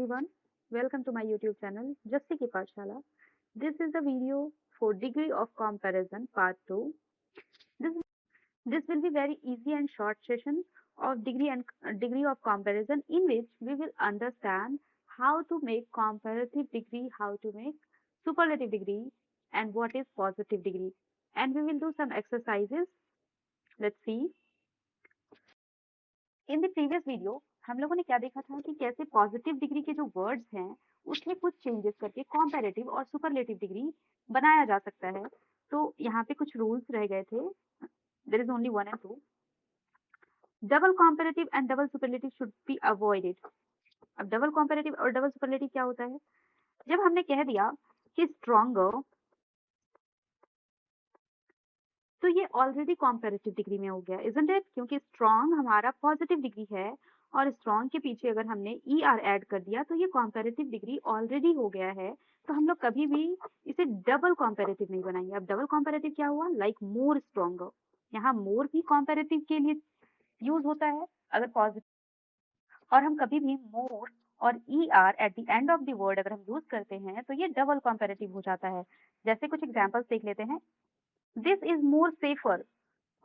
everyone, welcome to my YouTube channel Jasti Ki Pathshala. This is the video for degree of comparison part 2. This this will be very easy and short session of degree of comparison in which we will understand how to make comparative degree, how to make superlative degree and what is positive degree. And we will do some exercises. Let's see. In the previous video हम लोगों ने क्या देखा था कि कैसे positive degree के जो वर्ड्स हैं उसमें कुछ चेंजेस करके कॉम्पेरेटिव और सुपरलेटिव डिग्री बनाया जा सकता है। तो यहाँ पे कुछ रूल्स रह गए थे। There is only 1 and 2। Double comparative and double superlative should be avoided. अब डबल कॉम्पेरेटिव और डबल सुपरलेटिव क्या होता है? जब हमने कह दिया कि स्ट्रॉन्गर, तो ये ऑलरेडी कॉम्पेरेटिव डिग्री में हो गया, इजंट इट? क्योंकि स्ट्रॉन्ग हमारा पॉजिटिव डिग्री है और स्ट्रॉन्ग के पीछे अगर हमने ई आर ऐड कर दिया तो ये कॉम्पेरेटिव डिग्री ऑलरेडी हो गया है। तो हम लोग कभी भी इसे डबल कॉम्पेरेटिव नहीं बनाएंगे। अब डबल कॉम्पेरेटिव क्या हुआ? Like more stronger. यहाँ मोर भी कॉम्पेरेटिव के लिए यूज होता है अगर पॉजिटिव, और हम कभी भी मोर और E R at the end of the word अगर हम यूज करते हैं तो ये डबल कॉम्पेरेटिव हो जाता है। जैसे कुछ एग्जाम्पल्स देख लेते हैं। This is more safer.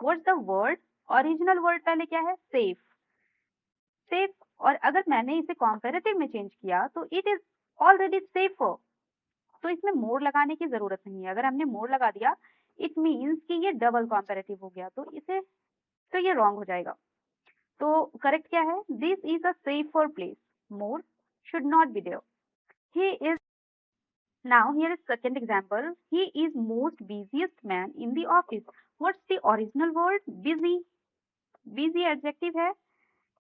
What's the word? Original word पहले क्या है? सेफ। सेफ, और अगर मैंने इसे कॉम्पेरेटिव में चेंज किया तो इट इज ऑलरेडी सेफर। तो इसमें मोर लगाने की जरूरत नहीं है। अगर हमने मोर लगा दिया इट मीन्स कि ये डबल कॉम्पेरेटिव हो गया, तो ये रॉन्ग हो जाएगा। तो करेक्ट क्या है? This is a safer place. More should not be there. He is Now here is second example. He is most busiest man in the office. What's the original word? Busy. Busy adjective है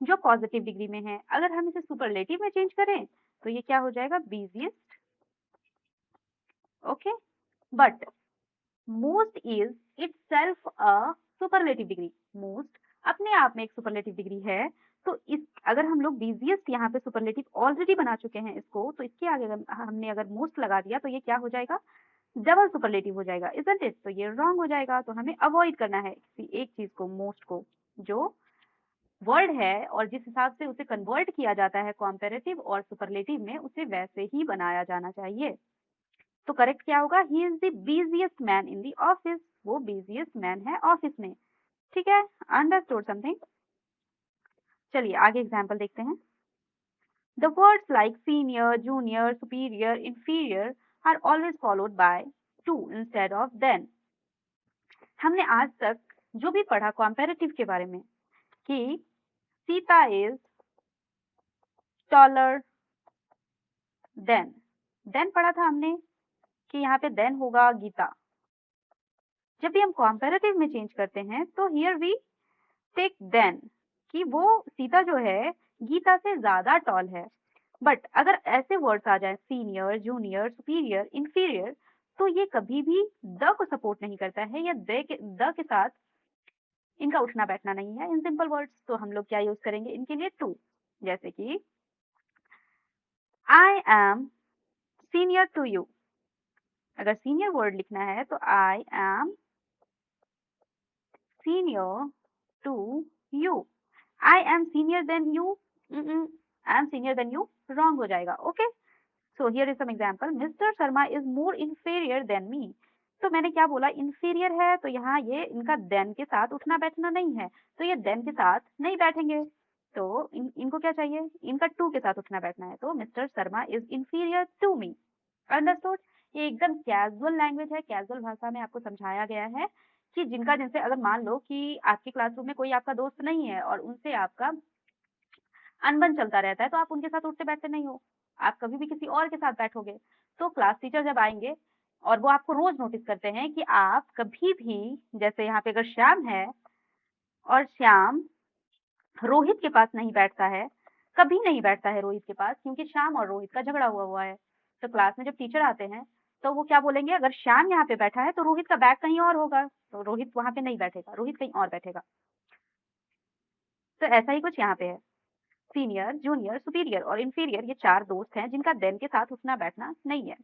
जो positive degree में है। अगर हम इसे superlative में change करें तो ये क्या हो जाएगा? busiest. Okay. But most is itself a superlative degree. Most अपने आप में एक सुपरलेटिव डिग्री है। तो इस अगर हम लोग बिजिएस्ट यहाँ पे सुपरलेटिव ऑलरेडी बना चुके हैं इसको, तो इसके आगे हमने अगर मोस्ट लगा दिया तो ये क्या हो जाएगा? डबल सुपरलेटिव हो जाएगा, इजंट इट? तो ये रॉन्ग हो जाएगा। तो हमें अवॉइड करना है किसी एक चीज को, मोस्ट को, जो वर्ड है और जिस हिसाब से उसे कन्वर्ट किया जाता है कॉम्पेरेटिव और सुपरलेटिव में, उसे वैसे ही बनाया जाना चाहिए। तो करेक्ट क्या होगा? He is the busiest man in the office. वो बिजिएस्ट मैन है ऑफिस में। ठीक है, अंडरस्टूड समथिंग? चलिए आगे एग्जाम्पल देखते हैं। The words like senior, junior, superior, inferior are always followed by to instead of than. हमने आज तक जो भी पढ़ा कॉम्पेरेटिव के बारे में कि सीता इज टॉलर देन पढ़ा था हमने कि यहाँ पे देन होगा गीता। जब भी हम कॉम्पेरेटिव में चेंज करते हैं तो हियर वी टेक देन कि वो सीता जो है गीता से ज्यादा टॉल है। बट अगर ऐसे वर्ड्स आ जाए सीनियर, जूनियर, सुपीरियर, इंफीरियर, तो ये कभी भी द को सपोर्ट नहीं करता है या द के साथ इनका उठना बैठना नहीं है इन सिंपल वर्ड्स। तो हम लोग क्या यूज करेंगे इनके लिए? टू। जैसे कि I am senior to you. अगर सीनियर वर्ड लिखना है तो I am senior to you. I am senior than you, I am senior than you wrong हो जाएगा। Okay, so here is some example. Mister Sharma is more inferior than me. तो मैंने क्या बोला? इंफीरियर है, तो यहाँ ये इनका देन के साथ उठना बैठना नहीं है, तो ये देन के साथ नहीं बैठेंगे। तो इनको क्या चाहिए? इनका टू के साथ उठना बैठना है। तो mister Sharma is inferior to me. Understood? ये एकदम कैजुअल लैंग्वेज है, कैजुअल भाषा में आपको समझाया गया है कि जिनसे अगर मान लो कि आपके क्लासरूम में कोई आपका दोस्त नहीं है और उनसे आपका अनबन चलता रहता है, तो आप उनके साथ उठते बैठते नहीं हो, आप कभी भी किसी और के साथ बैठोगे। तो क्लास टीचर जब आएंगे और वो आपको रोज नोटिस करते हैं कि आप कभी भी, जैसे यहाँ पे अगर श्याम है और श्याम रोहित के पास नहीं बैठता है, कभी नहीं बैठता है रोहित के पास, क्योंकि श्याम और रोहित का झगड़ा हुआ है। तो क्लास में जब टीचर आते हैं तो वो क्या बोलेंगे? अगर श्याम यहाँ पे बैठा है तो रोहित का बैग कहीं और होगा, तो रोहित वहां पे नहीं बैठेगा, रोहित कहीं और बैठेगा। तो ऐसा ही कुछ यहाँ पे है। सीनियर, जूनियर, सुपीरियर और इंफीरियर ये चार दोस्त हैं जिनका देन के साथ उठना बैठना नहीं है।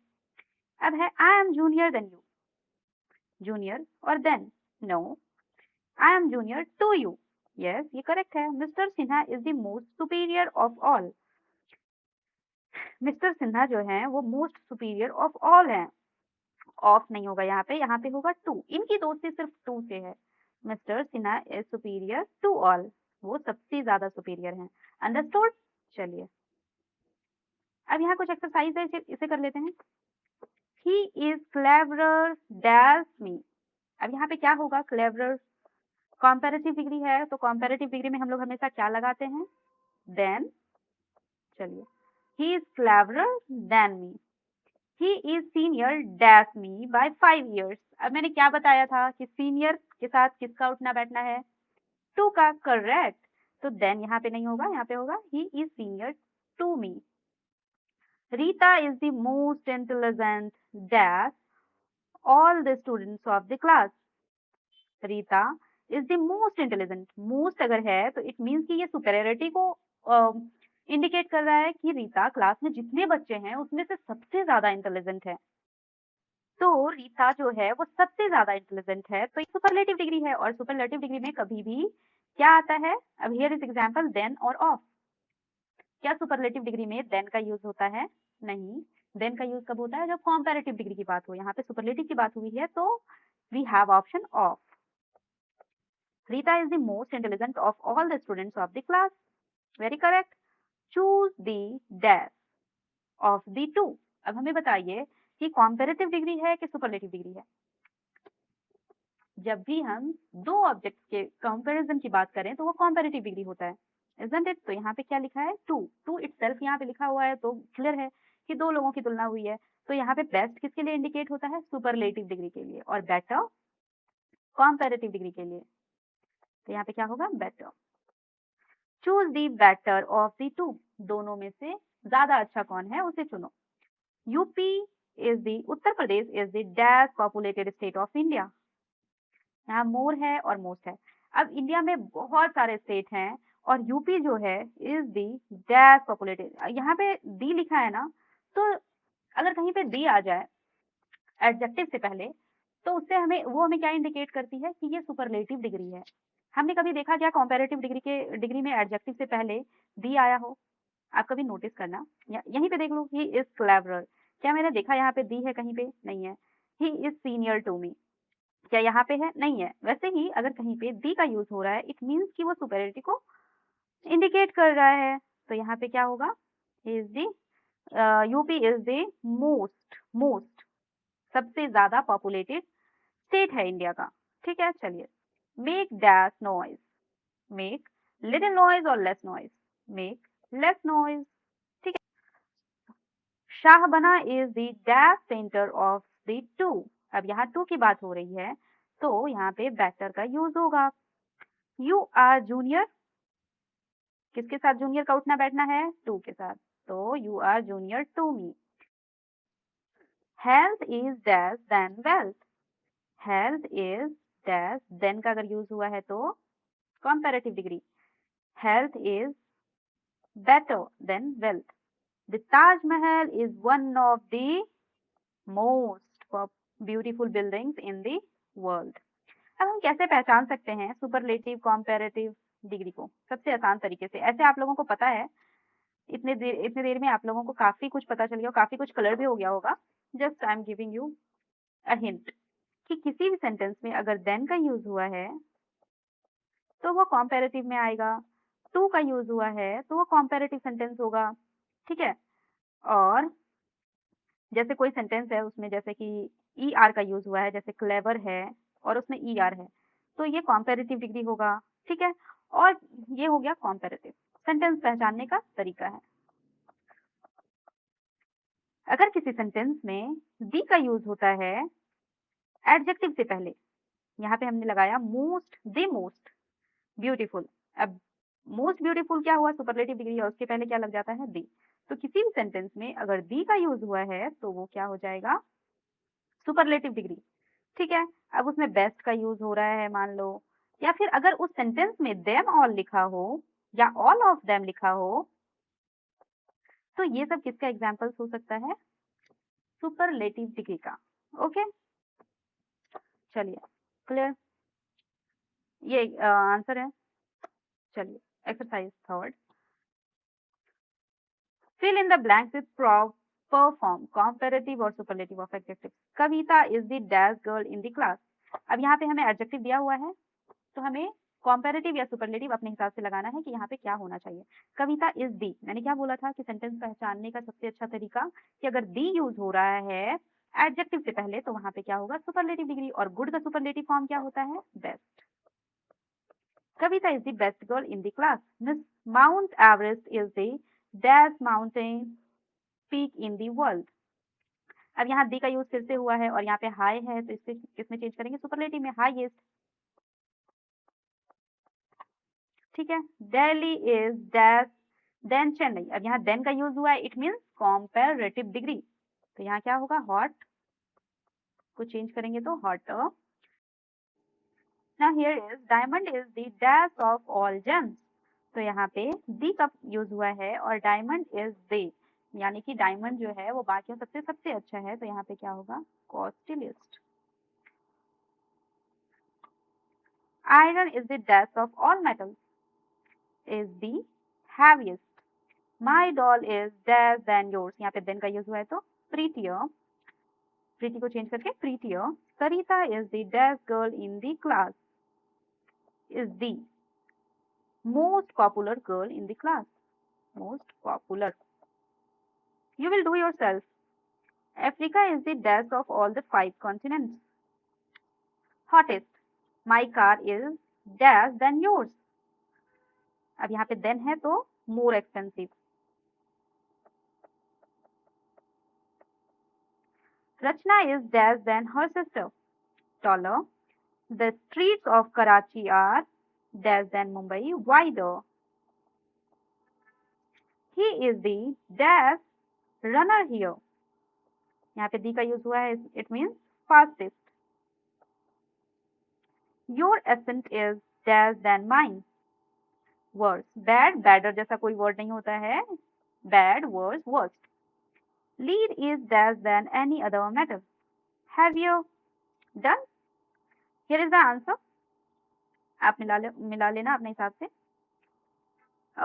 अब है I am junior than you. Junior और than? No, I am junior to you. Yes, ये करेक्ट है। Mister Sinha is the most superior of all. Mister Sinha जो है वो मोस्ट सुपीरियर ऑफ ऑल हैं। ऑफ नहीं होगा यहाँ पे होगा टू। इनकी दोस्ती सिर्फ टू से है। Mister Sinha is superior to all, वो सबसे ज्यादा सुपीरियर हैं। अंडरस्टूड? चलिए अब यहाँ कुछ एक्सरसाइज है, इसे कर लेते हैं। ही इज क्लेवरर डैश मी। अब यहाँ पे क्या होगा? क्लेवरर कॉम्पेरेटिव डिग्री है, तो कॉम्पेरेटिव डिग्री में हम लोग हमेशा क्या लगाते हैं? देन। चलिए, he is cleverer than me. He is senior dash me by 5 years। अब मैंने क्या बताया था कि सीनियर के साथ किसका उठना बैठना है? टू का। करेक्ट। तो देन यहाँ पे नहीं होगा, यहाँ पे होगा he is senior to me. Rita is the most intelligent dash all the students of the class. Rita is the most intelligent. Most अगर है तो इट मीन्स कि ये सुपेरियरिटी को इंडिकेट कर रहा है कि रीता क्लास में जितने बच्चे हैं उसमें से सबसे ज्यादा इंटेलिजेंट है। तो रीता जो है वो सबसे ज्यादा इंटेलिजेंट है, तो ये सुपरलेटिव डिग्री है। और सुपरलेटिव डिग्री में कभी भी क्या आता है? अब हियर इज एग्जांपल देन और ऑफ। क्या सुपरलेटिव डिग्री में देन का यूज होता है? नहीं। देन का यूज कब होता है? जब कंपैरेटिव डिग्री की बात हो। यहाँ पे सुपरलेटिव की बात हुई है तो we have option of. Rita is the most intelligent of all the students of the class. Very correct. Choose the dash of the two. अब हमें बताइए कि कंपैरेटिव डिग्री है कि सुपरलेटिव डिग्री है? जब भी हम दो ऑब्जेक्ट्स के कंपैरिजन की बात करें तो वो कंपैरेटिव डिग्री होता है, इजंट इट? तो यहाँ पे क्या लिखा है? टू। टू इटसेल्फ यहाँ पे लिखा हुआ है तो क्लियर है कि दो लोगों की तुलना हुई है। तो यहाँ पे बेस्ट किसके लिए इंडिकेट होता है? सुपरलेटिव डिग्री के लिए, और बेटर कंपैरेटिव डिग्री के लिए। तो यहाँ पे क्या होगा? Better. Choose the better of the two. दोनों में से ज्यादा अच्छा कौन है उसे चुनो। UP is the, Uttar Pradesh is the dash populated state of India. यहाँ मोर है और मोस्ट है। अब इंडिया में बहुत सारे स्टेट हैं और यूपी जो है इज दी डैश पॉपुलेटेड। यहाँ पे दी लिखा है ना, तो अगर कहीं पे दी आ जाए एडजेक्टिव से पहले तो उससे हमें क्या इंडिकेट करती है कि ये सुपरलेटिव डिग्री है। हमने कभी देखा क्या कंपैरेटिव डिग्री में एडजेक्टिव से पहले दी आया हो? आप कभी नोटिस करना, यहीं पे देख लो, ही इज क्लेवरर। क्या मैंने देखा यहाँ पे दी है? कहीं पे नहीं है। He is senior to me, क्या यहाँ पे है? नहीं है। वैसे ही अगर कहीं पे दी का यूज हो रहा है इट मीन्स कि वो सुपेरियरिटी को इंडिकेट कर रहा है। तो यहाँ पे क्या होगा? Is the, UP is the most सबसे ज्यादा पॉपुलेटेड स्टेट है इंडिया का। ठीक है, चलिए। Make dash noise. Make little noise और less noise. Make less noise. ठीक है। Shabana is the dash centre of the two. अब यहाँ टू की बात हो रही है तो यहाँ पे बेटर का यूज होगा। यू आर जूनियर, किसके साथ जूनियर का उठना बैठना है? टू के साथ। तो you are junior to me. Health is dash then wealth. Health is dash then का अगर यूज हुआ है तो comparative degree. Health is better than wealth. The Taj Mahal is one of the most beautiful buildings in the world. अब हम कैसे पहचान सकते हैं सुपरलेटिव कंपैरेटिव डिग्री को? सबसे आसान तरीके से, ऐसे आप लोगों को पता है, इतने देर में आप लोगों को काफी कुछ पता चल गया, काफी कुछ कलर भी हो गया होगा। Just I am giving you a hint कि किसी भी सेंटेंस में अगर देन का यूज हुआ है तो वो कंपैरेटिव में आएगा। टू का यूज हुआ है तो वो कंपैरेटिव सेंटेंस होगा। ठीक है। और जैसे कोई सेंटेंस है उसमें जैसे कि ई आर का यूज हुआ है, जैसे क्लेवर है और उसमें ई आर है, तो ये कंपैरेटिव डिग्री होगा। ठीक है। और ये हो गया कंपैरेटिव सेंटेंस पहचानने का तरीका है। अगर किसी सेंटेंस में दी का यूज होता है एडजेक्टिव से पहले, यहाँ पे हमने लगाया मोस्ट, द मोस्ट ब्यूटीफुल। अब मोस्ट ब्यूटीफुल क्या हुआ? सुपरलेटिव डिग्री है, उसके पहले क्या लग जाता है? दी। तो किसी भी सेंटेंस में अगर दी का यूज हुआ है तो वो क्या हो जाएगा? Superlative degree. ठीक है। अब उसमें बेस्ट का यूज हो रहा है मान लो, या फिर अगर उस सेंटेंस में देम ऑल लिखा हो या ऑल ऑफ देम लिखा हो तो ये सब किसका एग्जाम्पल्स हो सकता है? सुपरलेटिव डिग्री का। ओके, चलिए, क्लियर? ये आंसर है। चलिए, exercise third. Fill in the blanks with proper form, comparative और superlative of adjectives. Kavita is the dash girl in the class. अब यहाँ पे हमें adjective दिया हुआ है, तो हमें comparative या superlative अपने हिसाब से लगाना है कि यहाँ पे क्या होना चाहिए. कविता is the, मैंने क्या बोला था कि सेंटेंस पहचानने का सबसे अच्छा तरीका कि अगर the यूज हो रहा है एडजेक्टिव से पहले तो वहां पे क्या होगा, सुपरलेटिव डिग्री. और गुड का सुपरलेटिव फॉर्म क्या होता है, best. Kavita is the best girl in the class. Miss mount Everest is the dash mountain peak in the world. अब यहाँ दी का यूज फिर से हुआ है और यहाँ पे हाई है, तो इससे किसमें चेंज करेंगे, सुपरलेटिव में, हाईएस्ट. ठीक है. Delhi is dash than Chennai. अब यहाँ देन का यूज हुआ है, इट मीन्स कॉम्पेरेटिव डिग्री. तो यहाँ क्या होगा, हॉट को चेंज करेंगे तो hotter. Now here is diamond is the dash of all gems. तो यहाँ पे दी का यूज हुआ है और डायमंड इज दे, यानी कि डायमंड जो है वो बाकियों सबसे सबसे अच्छा है. तो यहाँ पे क्या होगा, costliest. Iron is the dash of all metals, is the heaviest. My doll is dash than yours. यहाँ पे देन का यूज हुआ है तो प्रीटियर, प्रीति को चेंज करके prettier. Sarita is the dash girl in the class, is the most popular girl in the class. Most popular. You will do yourself. Africa is the dash of all the 5 continents. Hottest. My car is dash than yours. अब यहाँ पे then है तो more expensive. Rachna is dash than her sister. Taller. The streets of Karachi are dash than Mumbai, wider. He is the dash runner here. यहाँ पे दी का use हुआ है, it means fastest. Your accent is dash than mine. Worse. Bad, badder जैसा कोई word नहीं होता है. Bad, worse, worst. Lead is dash than any other matter. Have you done? Here is the answer. आप मिला लेना अपने हिसाब से.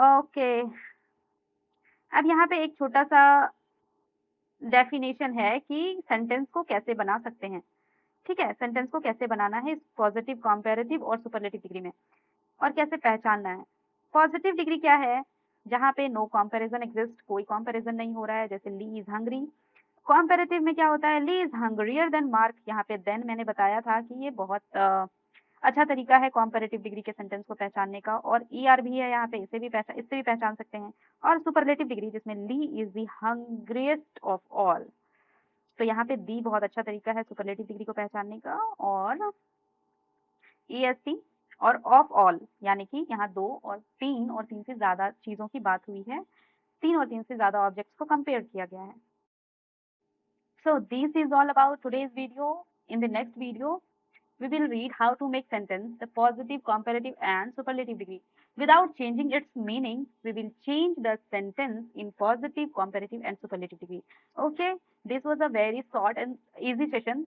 Okay. अब यहाँ पे एक छोटा सा डेफिनेशन है कि सेंटेंस को कैसे बना सकते हैं. ठीक है, सेंटेंस को कैसे बनाना है इस पॉजिटिव, कंपैरेटिव और सुपरलेटिव डिग्री में, और कैसे पहचानना है. पॉजिटिव डिग्री क्या है, जहाँ पे नो कंपैरिजन एग्जिस्ट, कोई कंपैरिजन नहीं हो रहा है, जैसे ली इज हंग्री. कंपैरेटिव में क्या होता है, ली इज हंग्रियर देन मार्क. यहाँ पे देन मैंने बताया था कि ये बहुत अच्छा तरीका है कंपैरेटिव डिग्री के सेंटेंस को पहचानने का. और ईआर भी है यहाँ पे, इससे भी पहचान सकते हैं. और सुपरलेटिव डिग्री जिसमें ली इज द हंग्रिएस्ट ऑफ ऑल, तो यहाँ पे दी बहुत अच्छा तरीका है सुपरलेटिव डिग्री को पहचानने का. और ESC और ऑफ ऑल, यानी कि यहाँ 2 और 3 और 3 से ज्यादा चीजों की बात हुई है, 3 और 3 से ज्यादा ऑब्जेक्ट्स को कंपेयर किया गया है. So this is all about today's video. In the next video, we will read how to make sentence the positive, comparative and superlative degree. Without changing its meaning, we will change the sentence in positive, comparative and superlative degree. Okay, this was a very short and easy session.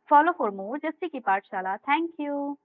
Follow for more Jassi Ki Pathshala. Thank you.